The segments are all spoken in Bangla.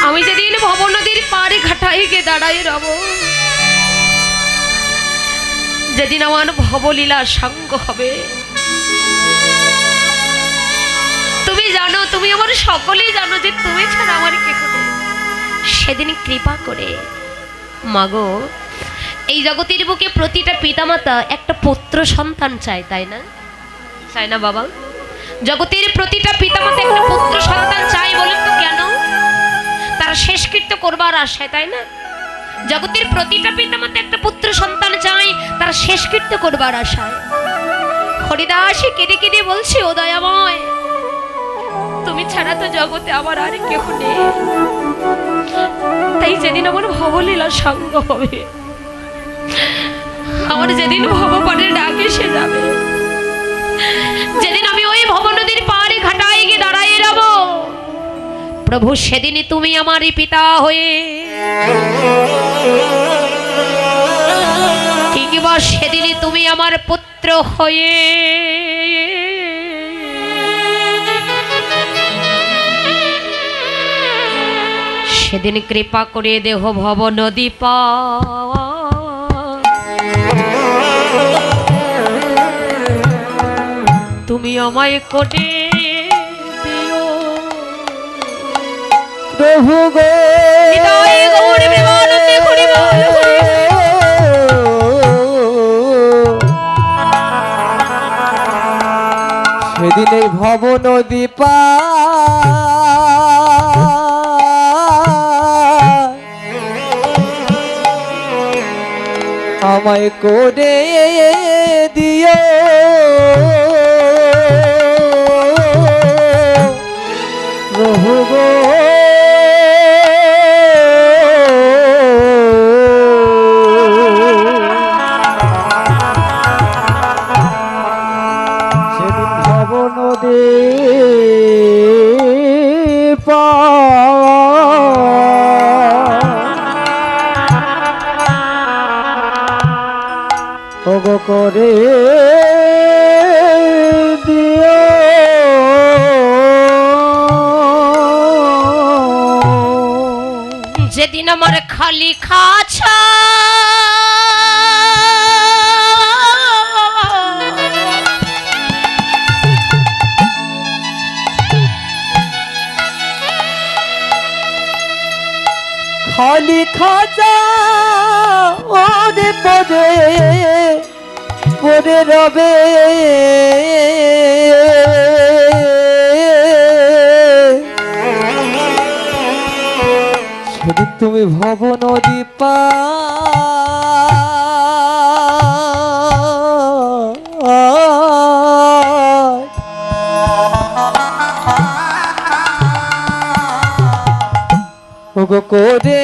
আমি যেদিন ভব নদীর পাড়ে ঘাটায় গিয়ে দাঁড়াই রব, যেদিন আমার ভবলীলা সাঙ্গ হবে, তুমি জানো, তুমি আমার সকলেই জানো যে তুমি ছাড়া আমার কেহ নেই। সেদিন কৃপা করে মাগো, এই জগতের বুকে প্রতিটা পিতামাতা একটা পুত্র সন্তান চায়, তাই না? চায় না বাবা? জগতের প্রতিটা পিতামাতা একটা পুত্র সন্তান চায়, বলেন তো কেন? তারা শেষকৃত্য করবার আশায়, তাই না? জগতের প্রতিটা পিতামাতা একটা পুত্র সন্তান চায়, তারা শেষকৃত্য করবার আশায়। হরিদাস কেঁদে কেঁদে বলছে, ও দয়াময়, তুমি ছাড়া তো জগতে আমার আর কেউ নেই। তাই যেদিন আমার ভবলীলা সঙ্গ হবে, আমার যেদিন ভবপানের ডাক এসে যাবে, যেদিন আমি ওই ভব নদীর পাড়ে ঘাটায় গিয়ে দাঁড়াই রব, প্রভু সেদিনই তুমি আমারই পিতা হয়ে, কিংবা সেদিনই তুমি আমার পুত্র হয়ে সেদিন কৃপা করে দেহ ভব নদী পাওয়া, তুমি আমায় কোটে দিও প্রভু গো। সেদিন এই ভব নদী আমায় করে দিও প্রভু গো। সেদিন ভব নদী ওগো করে দিও যেদিন আমার খালি খাছা খালি খাজা ওরে পরে পরে রবে, সেদিন তুমি ভব নদী ওগো করে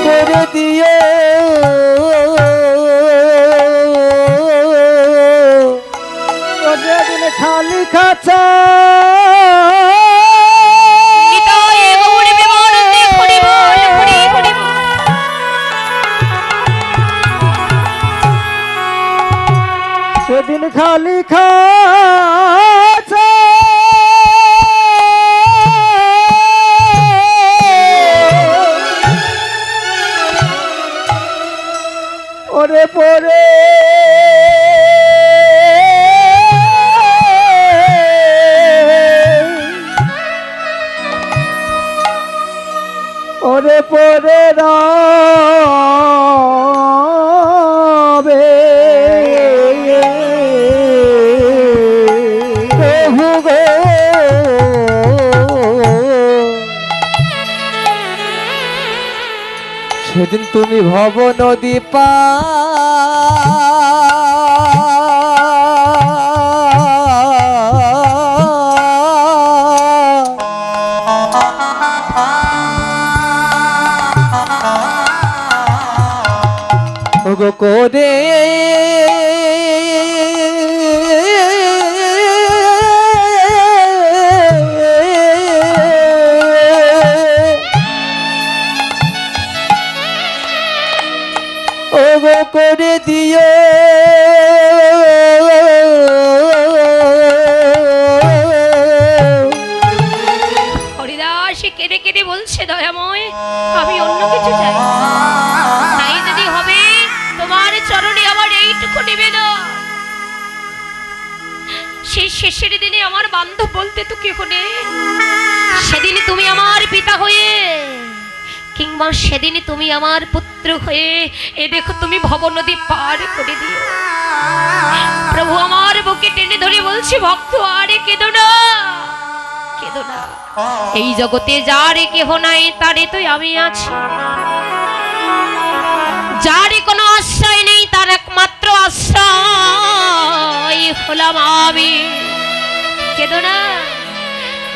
করে দিও দিলে খালি খাঁচা সেদিন খালি খাঁচা ওরে পরে ওরে পরে রবে প্রভু গো। সেদিন তুমি ভব নদী ওগো করে ওগো করে দিও সেই শেষের দিনে আমার বান্ধব বলতে তো কেউ নেই। সেদিন তুমি আমার পিতা হয়ে, কিংবা সেদিন তুমি আমার পুত্র হয়ে এ দেখো তুমি ভব নদী পার করে দিও। প্রভু আমার বুকে টেনে ধরে বলছি, ভক্ত আরে কেঁদো না, কেঁদো না। এই জগতে যার কেহ নাই তারে তো আমি আছি। যার কোনো আশ্রয় নেই তার একমাত্র আশ্রয় হলাম আমি। কেঁদো না,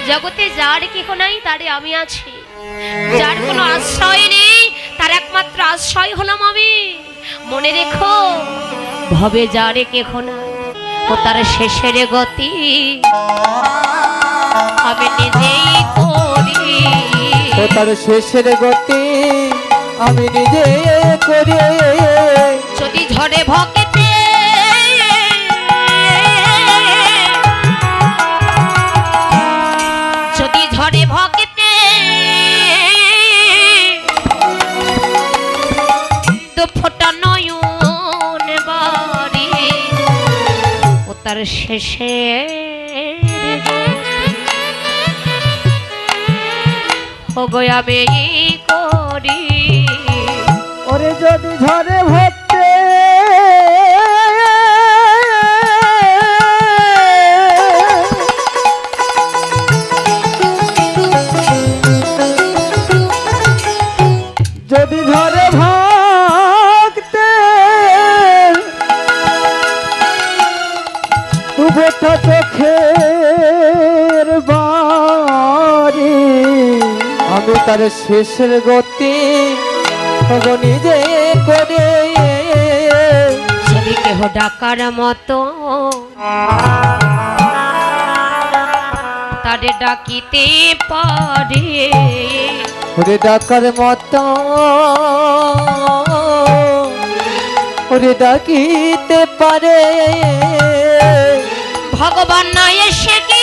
জগতে যার কেহ নাই তারে আমি আছি। যার কোনো আশ্রয় নেই তার একমাত্র আশ্রয় হলাম আমি। মনে রেখো, ভবে যারে কেহ নাই ও তার শেষের গতি আমি নিজেই করি। ও তার শেষের গতি আমি নিজে করি। যদি ঝড়ে ভকেতে যদি ঝড়ে ভকেতে তো ফোটা নয়ন বাড়ি ও তার শেষে আমি করি। ওরে যদি ঝরে ভক্তে যদি ঝরে ভক্তে উবেটা চোখের বাড়ি আমি তার শেষের গতি নিজে করে। যদি কেহ ডাকার মতো তারে ডাকিতে পারে, ওরে ডাকার মতো ওরে ডাকিতে পারে। ভগবান না এসে কি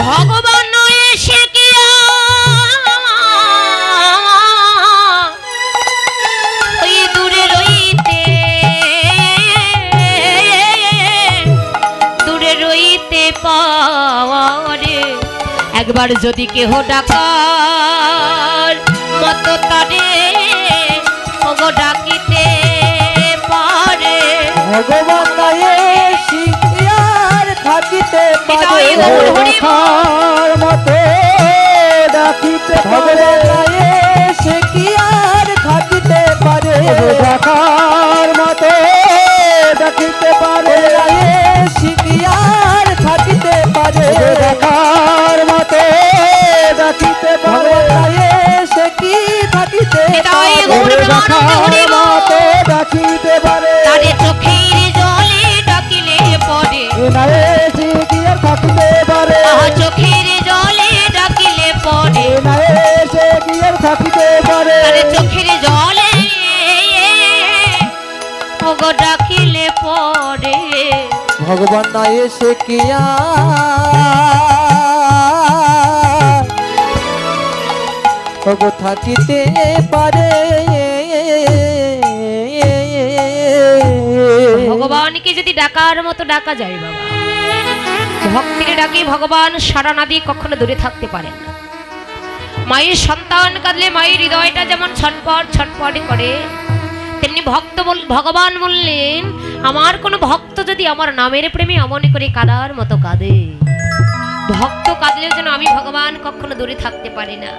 ভগবান নয় সে কি ওই দূরে রইতে পাওয়ারে। একবার যদি কেহ ডাকার মতো তারে ওগো ডাকিতে পারে। ভগবান নয় শিখিয়ার থাকিতে পারে। দেখার মতো ডাকিতে ভগবান নয় শিখিয়ার থাকিতে পারে। দেখার মতো ডাকিতে পারে। শিখিয়ার থাকিতে পারে। দেখার মতো ডাকিতে পারে। সে কি থাকিতে পারে। দেখার মতো ডাকিতে পারে। তারে চোখের জলে ডাকিলে পড়ে। থাকিতে পারে। চোখের জলে ডাকিলে পড়ে। থাকিতে পারে। তারে চোখের জলে ওগো ডাকিলে পড়ে। ভগবান না এসে কিয়া ওগো থাকিতে পারে। ভগবানকে যদি ডাকার মতো ডাকা যায় বাবা, ভক্তিকে ডাকি ভগবান সাড়া না দিয়ে কখনো দূরে থাকতে পারেন না। মায়ের সন্তান কাঁদলে মায়ের হৃদয়টা যেমন ছটপট ছটপট করে, তেমনি ভগবান বললেন, আমার কোনো ভক্ত যদি আমার নামের প্রেমে এমন করে কাঁদার মতো কাঁদে, ভক্ত কাঁদলেও যেন আমি ভগবান কখনো দূরে থাকতে পারি না।